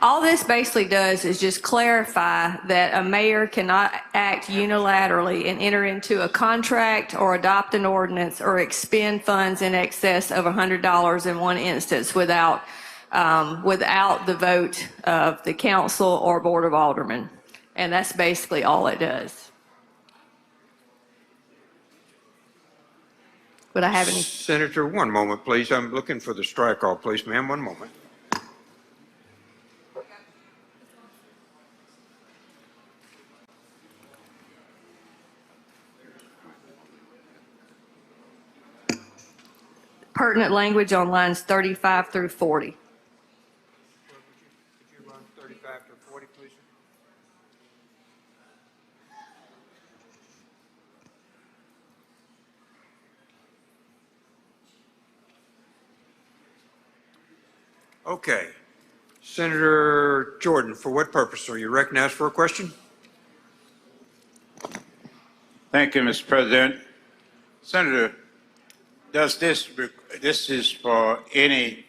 All this basically does is just clarify that a mayor cannot act unilaterally and enter into a contract or adopt an ordinance or expend funds in excess of $100 in one instance without the vote of the council or board of aldermen. And that's basically all it does. Would I have any? Senator, one moment, please. I'm looking for the strike off, please, ma'am. One moment. Pertinent language on lines 35 through 40. Could you run 35 to 40, please? Okay. Senator Jordan, for what purpose are you recognized for a question? Thank you, Mr. President. Senator, does this is for any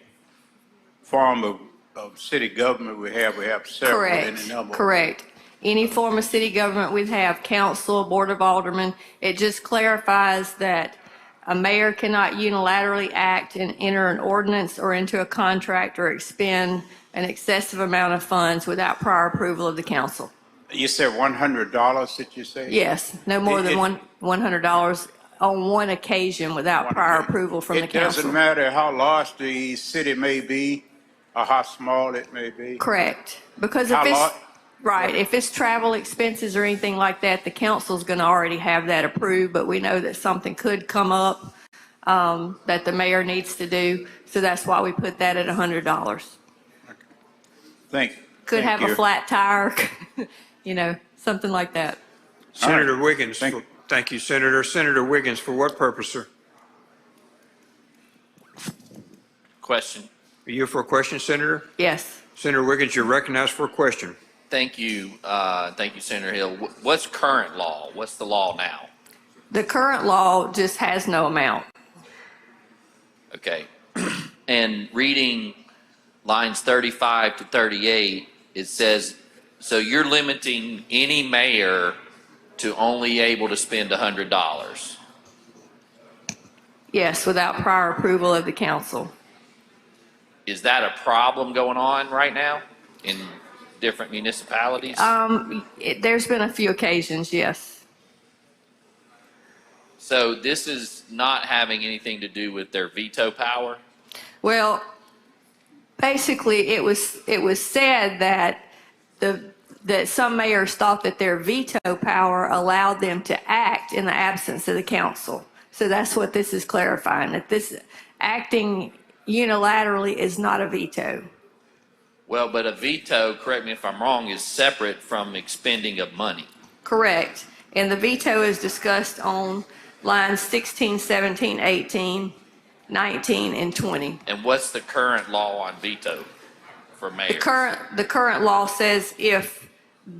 form of city government we have several in the number? Correct. Any form of city government we have, council, board of aldermen, it just clarifies that a mayor cannot unilaterally act and enter an ordinance or into a contract or expend an excessive amount of funds without prior approval of the council. You said $100, did you say? Yes, no more than $100 on one occasion without prior approval from the council. It doesn't matter how large the city may be or how small it may be? Correct. Because if it's travel expenses or anything like that, the council's going to already have that approved, but we know that something could come up that the mayor needs to do, so that's why we put that at $100. Okay. Thank you. Could have a flat tire, something like that. Senator Wiggins. Thank you, Senator. Senator Wiggins, for what purpose, sir? Question. Are you for a question, Senator? Yes. Senator Wiggins, you're recognized for a question. Thank you. Thank you, Senator Hill. What's current law? What's the law now? The current law just has no amount. Okay. And reading lines 35 to 38, it says, so you're limiting any mayor to only able to spend $100? Yes, without prior approval of the council. Is that a problem going on right now in different municipalities? There's been a few occasions, yes. So this is not having anything to do with their veto power? Well, basically, it was said that that some mayors thought that their veto power allowed them to act in the absence of the council. So that's what this is clarifying, that this acting unilaterally is not a veto. Well, but a veto, correct me if I'm wrong, is separate from expending of money. Correct. And the veto is discussed on lines 16, 17, 18, 19, and 20. And what's the current law on veto for mayors? The current law says if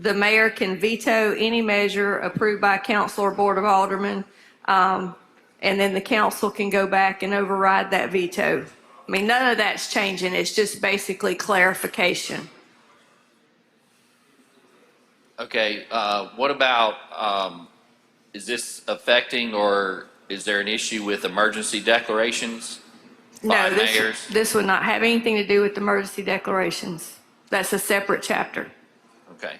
the mayor can veto any measure approved by council or board of aldermen, and then the council can go back and override that veto. I mean, none of that's changing. It's just basically clarification. Okay. What about, is this affecting, or is there an issue with emergency declarations by mayors? This would not have anything to do with emergency declarations. That's a separate chapter. Okay.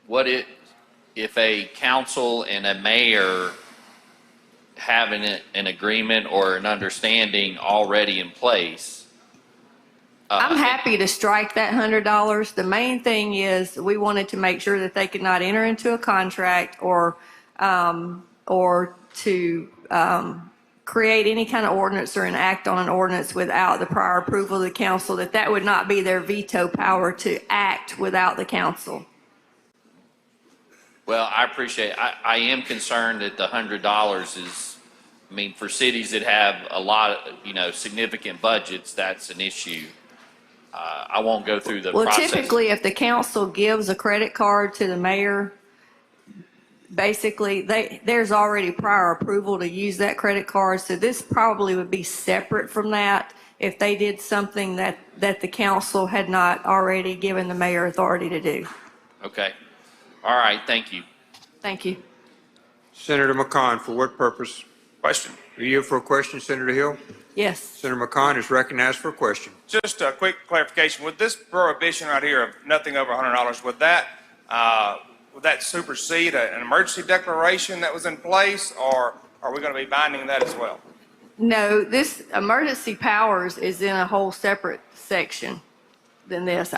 What if a council and a mayor have an agreement or an understanding already in place? I'm happy to strike that $100. The main thing is we wanted to make sure that they could not enter into a contract or to create any kind of ordinance or enact on an ordinance without the prior approval of the council, that would not be their veto power to act without the council. Well, I appreciate it. I am concerned that the $100 is, I mean, for cities that have a lot of, significant budgets, that's an issue. I won't go through the process. Well, typically, if the council gives a credit card to the mayor, basically, there's already prior approval to use that credit card. So this probably would be separate from that. if they did something that the council had not already given the mayor authority to do. Okay. All right, thank you. Thank you. Senator McCon, for what purpose? Question. Are you here for a question, Senator Hill? Yes. Senator McCon is recognized for a question. Just a quick clarification. Would this prohibition right here of nothing over $100, would that supersede an emergency declaration that was in place, or are we going to be binding that as well? No, this emergency powers is in a whole separate section than this.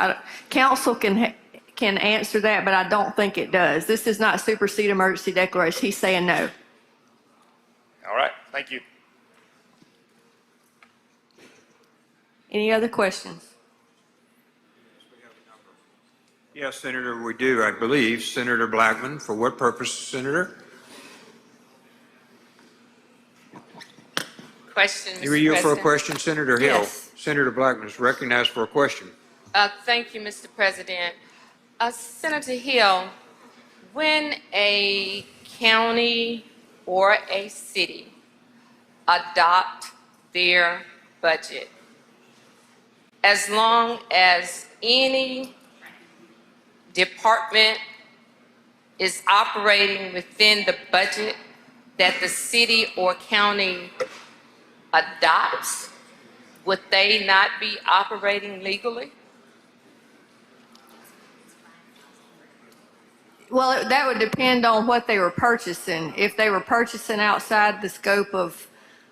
Council can answer that, but I don't think it does. This does not supersede emergency declaration. He's saying no. All right. Thank you. Any other questions? Yes, Senator, we do, I believe. Senator Blackman, for what purpose, Senator? Question, Mr. You were here for a President. question, Senator Hill? Yes. Senator Blackman is recognized for a question. Thank you, Mr. President. Senator Hill, when a county or a city adopt their budget, as long as any department is operating within the budget that the city or county adopts, would they not be operating legally? Well, that would depend on what they were purchasing. If they were purchasing outside the scope of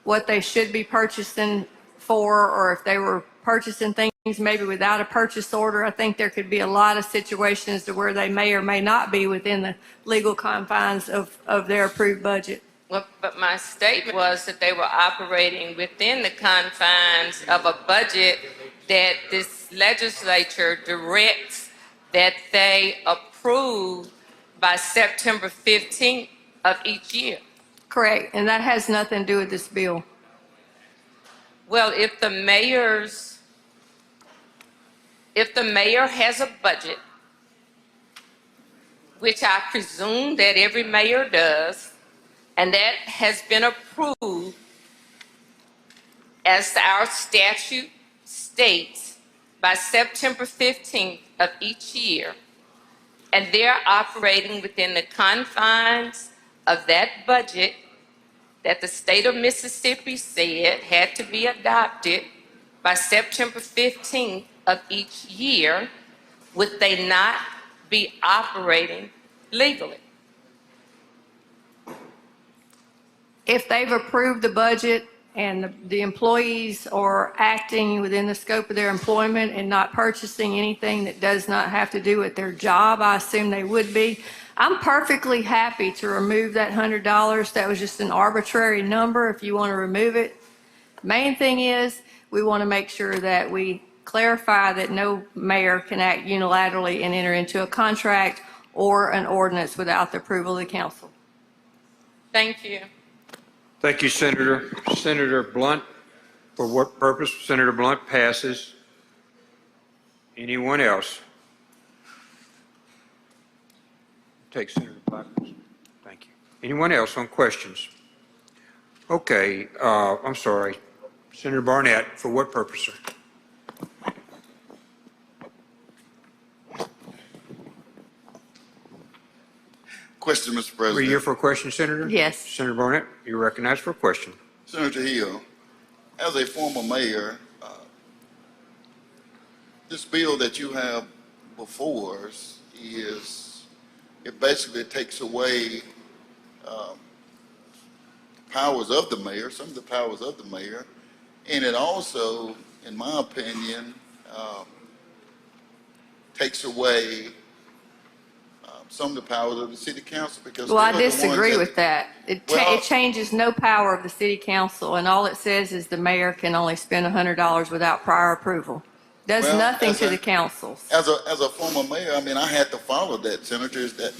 what they should be purchasing for, or if they were purchasing things maybe without a purchase order, I think there could be a lot of situations to where they may or may not be within the legal confines of their approved budget. Well, but my statement was that they were operating within the confines of a budget that this legislature directs that they approve by September 15th of each year. Correct, and that has nothing to do with this bill. Well, if the mayor has a budget, which I presume that every mayor does, and that has been approved as our statute states by September 15th of each year, and they're operating within the confines of that budget that the state of Mississippi said had to be adopted by September 15th of each year, would they not be operating legally? If they've approved the budget and the employees are acting within the scope of their employment and not purchasing anything that does not have to do with their job, I assume they would be. I'm perfectly happy to remove that $100. That was just an arbitrary number if you want to remove it. Main thing is we want to make sure that we clarify that no mayor can act unilaterally and enter into a contract or an ordinance without the approval of the council. Thank you. Thank you, Senator. Senator Blunt, for what purpose? Senator Blunt passes. Anyone else? Take Senator Blackman. Thank you. Anyone else on questions? Okay, I'm sorry. Senator Barnett, for what purpose, sir? Question, Mr. Were you here President. for a question, Senator? Yes. Senator Barnett, you're recognized for a question. Senator Hill, as a former mayor, this bill that you have before us it basically takes away powers of the mayor, some of the powers of the mayor, and it also, in my opinion, takes away some of the powers of the city council because Well, I they're the ones disagree with that. Well- It changes no power of the city council, and all it says is the mayor can only spend $100 without prior approval. Does Well, nothing as to a- the councils. As a former mayor, I mean, I had to follow that, senators, that,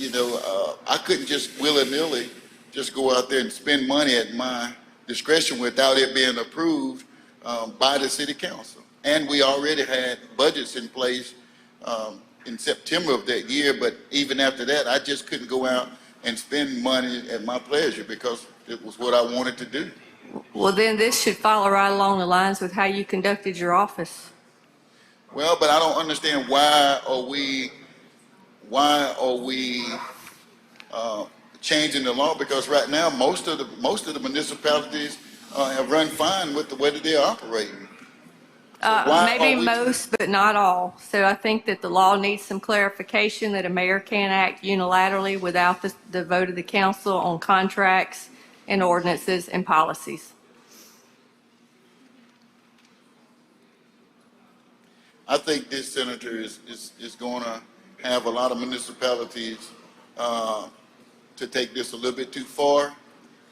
I couldn't just willy-nilly just go out there and spend money at my discretion without it being approved by the city council. And we already had budgets in place in September of that year, but even after that, I just couldn't go out and spend money at my pleasure because it was what I wanted to do. Well, then this should follow right along the lines with how you conducted your office. Well, but I don't understand why are we changing the law? Because right now, most of the municipalities have run fine with the way that they're operating. So why Maybe are we? most, but not all. So I think that the law needs some clarification that a mayor can't act unilaterally without the vote of the council on contracts and ordinances and policies. I think this senator is going to have a lot of municipalities to take this a little bit too far.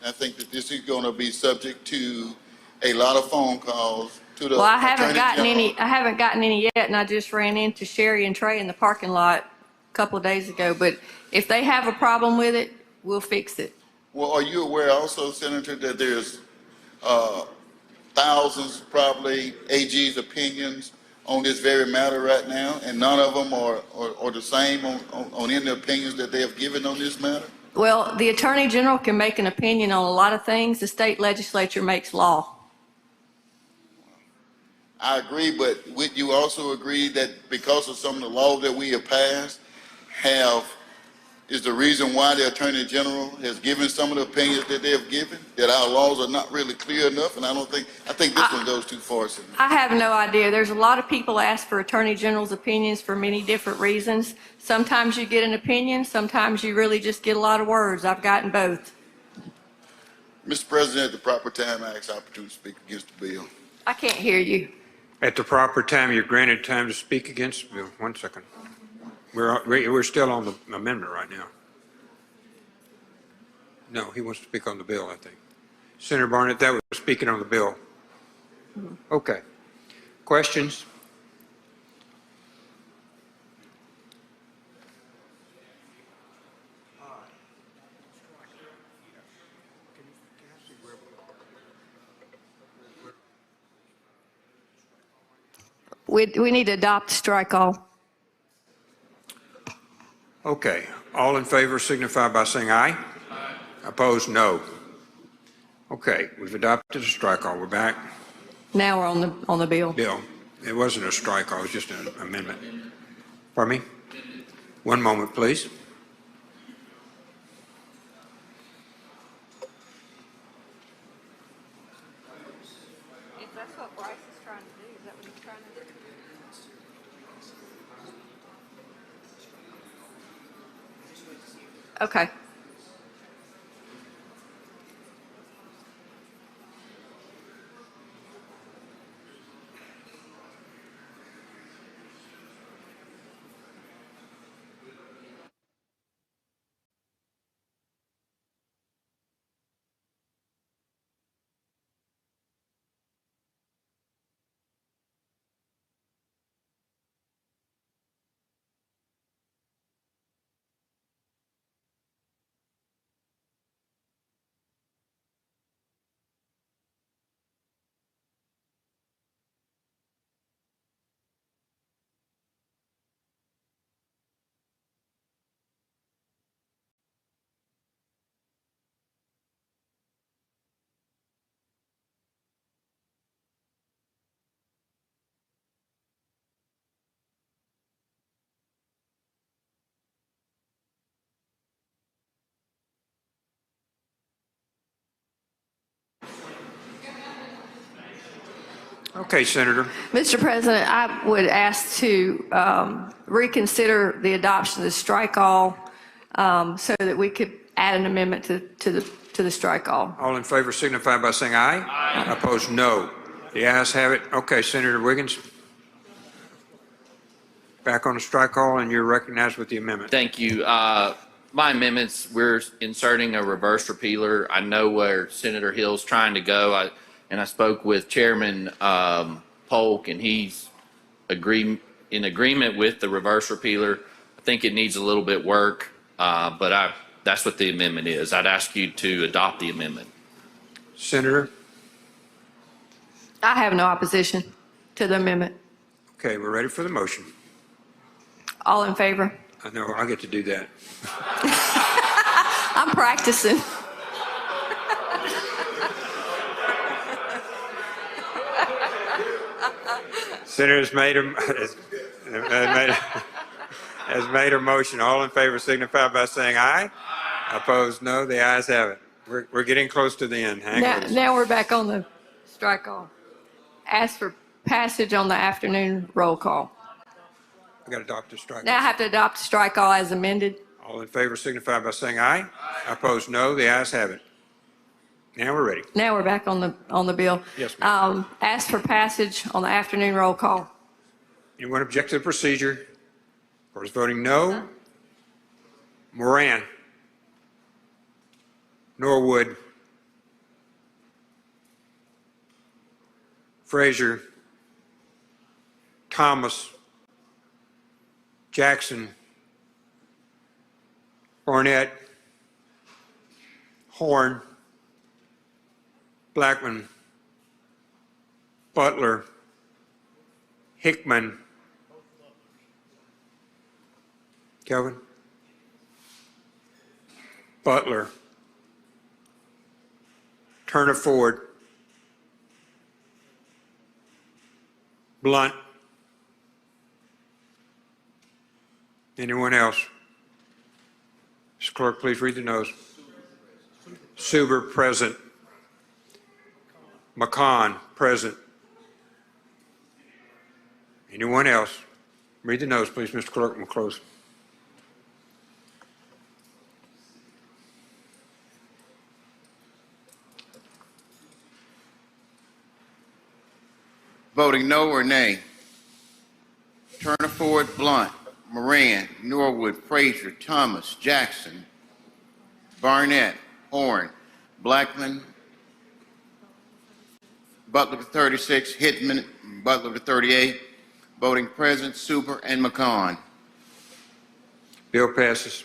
I think that this is going to be subject to a lot of phone calls to the Well, I haven't Attorney gotten General. any. I haven't gotten any yet, and I just ran into Sherry and Trey in the parking lot a couple of days ago. But if they have a problem with it, we'll fix it. Well, are you aware also, Senator, that there's thousands, probably, AG's opinions on this very matter right now, and none of them are the same on any opinions that they have given on this matter? Well, the Attorney General can make an opinion on a lot of things. The state legislature makes law. I agree, but would you also agree that because of some of the laws that we have passed is the reason why the Attorney General has given some of the opinions that they have given, that our laws are not really clear enough? And I think this one goes too far, Senator. I have no idea. There's a lot of people ask for Attorney General's opinions for many different reasons. Sometimes you get an opinion, sometimes you really just get a lot of words. I've gotten both. Mr. President, at the proper time, I ask opportunity to speak against the bill. I can't hear you. At the proper time, you're granted time to speak against the bill. 1 second. We're still on the amendment right now. No, he wants to speak on the bill, I think. Senator Barnett, that was speaking on the bill. Okay. Questions? We need to adopt strike all. Okay. All in favor signify by saying aye. Aye. Opposed, no. Okay, we've adopted a strike all. We're back. Now we're on the bill. Bill, it wasn't a strike all, it was just an amendment. Pardon me? 1 moment, please. If that's what Bryce is trying to do, is that what he's trying to do? Okay. Okay, Senator. Mr. President, I would ask to reconsider the adoption of the strike all so that we could add an amendment to the strike all. All in favor signify by saying aye. Aye. Opposed, no. The ayes have it. Okay, Senator Wiggins. Back on the strike all, and you're recognized with the amendment. Thank you. My amendments, we're inserting a reverse repealer. I know where Senator Hill's trying to go. I spoke with Chairman Polk, and he's in agreement with the reverse repealer. I think it needs a little bit work, but that's what the amendment is. I'd ask you to adopt the amendment. Senator? I have no opposition to the amendment. Okay, we're ready for the motion. All in favor? I know, I get to do that. I'm practicing. Senator's made has made a motion. All in favor signify by saying aye. Opposed, no. The ayes have it. We're getting close to the end. Hang Now, with us. now we're back on the strike call. Ask for passage on the afternoon roll call. We got to adopt the strike. Now I have to adopt strike call as amended. All in favor signify by saying aye. Opposed, no. The ayes have it. Now we're ready. Now we're back on the bill. Yes, ma'am. Ask for passage on the afternoon roll call. Anyone object to the procedure? Or is voting no? Moran. Norwood. Frazier. Thomas. Jackson. Barnett. Horn. Blackman. Butler. Hickman. Kelvin? Butler. Turner Ford. Blunt. Anyone else? Mr. Clerk, please read the noes. Suber, present. McCon, present. Anyone else? Read the noes, please, Mr. Clerk, and we'll close. Voting no or nay. Turner, Ford, Blunt, Moran, Norwood, Frazier, Thomas, Jackson, Barnett, Horn, Blackman, Butler to 36, Hickman, Butler to 38. Voting present, Super and McCon. Bill passes.